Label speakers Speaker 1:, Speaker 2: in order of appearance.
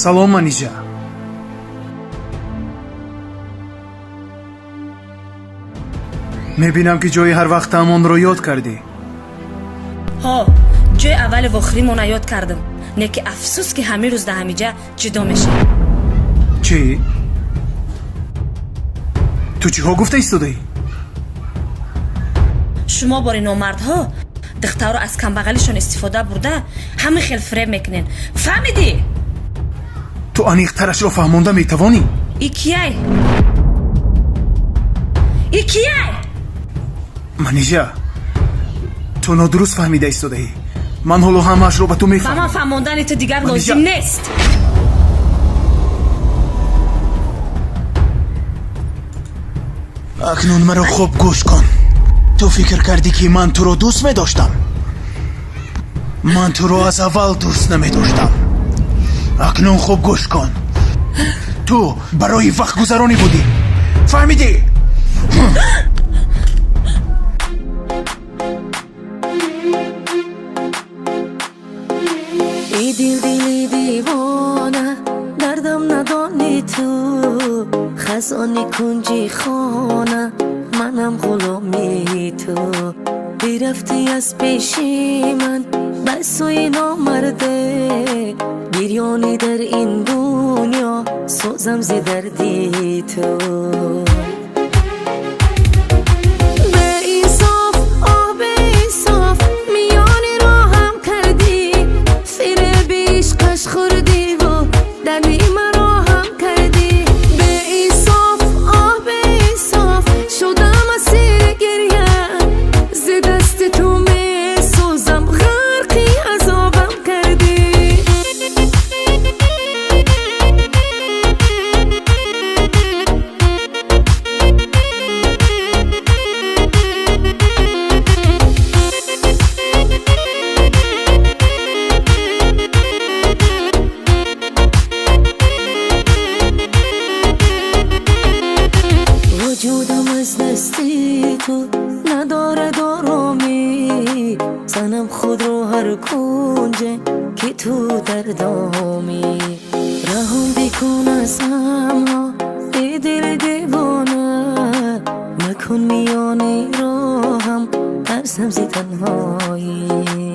Speaker 1: салом маниҷа. мебинам ки ҷои ҳар вақтаамонро ёд кардӣ.
Speaker 2: ҳо, ҷои аввали вохиримона ёд кардам. Не ки афсӯс ки ҳамин рӯз дар ҳамиҷа ҷудо мешавем.
Speaker 1: чӣ? ту чиҳо гуфта истодаӣ?
Speaker 2: шумо бори номардҳо духтарро аз камбағалишон истифода бурда ҳамин хел фиреб мекунен. фаҳмидӣ?
Speaker 1: ту аниқтарашро фаҳмонда метавонӣ?
Speaker 2: Икияй
Speaker 1: маниҷа, ту нодуруст фаҳмида истодаӣ. ман ҳоло ҳамаашро ба ту
Speaker 2: ба
Speaker 1: мефаҳмам.
Speaker 2: ман фаҳмондани ту дигар
Speaker 1: Манижа.
Speaker 2: лозим нест.
Speaker 1: акнун маро хуб гӯш кун. ту фикр кардӣ ки ман туро дӯст медоштам? ман туро аз аввал дӯст намедоштам. акнун хуб гӯш кун. ту барои вақтгузаронӣ будӣ. фаҳмидӣ?
Speaker 3: ای دل دلی دیوانه دردم ندانی تو خزانی کنجی خانه منم غلامی تو بیرفتی از پیشی من بس و اینا مرده گریانی در این دنیا سوزم زی دردی تو وجودم از دستی تو نداره دارامی زنم خود رو هر کنجه که تو در دامی رهام بکن از همها ای دل دیوانه مکن میانی راهم ترسم زی تنهایی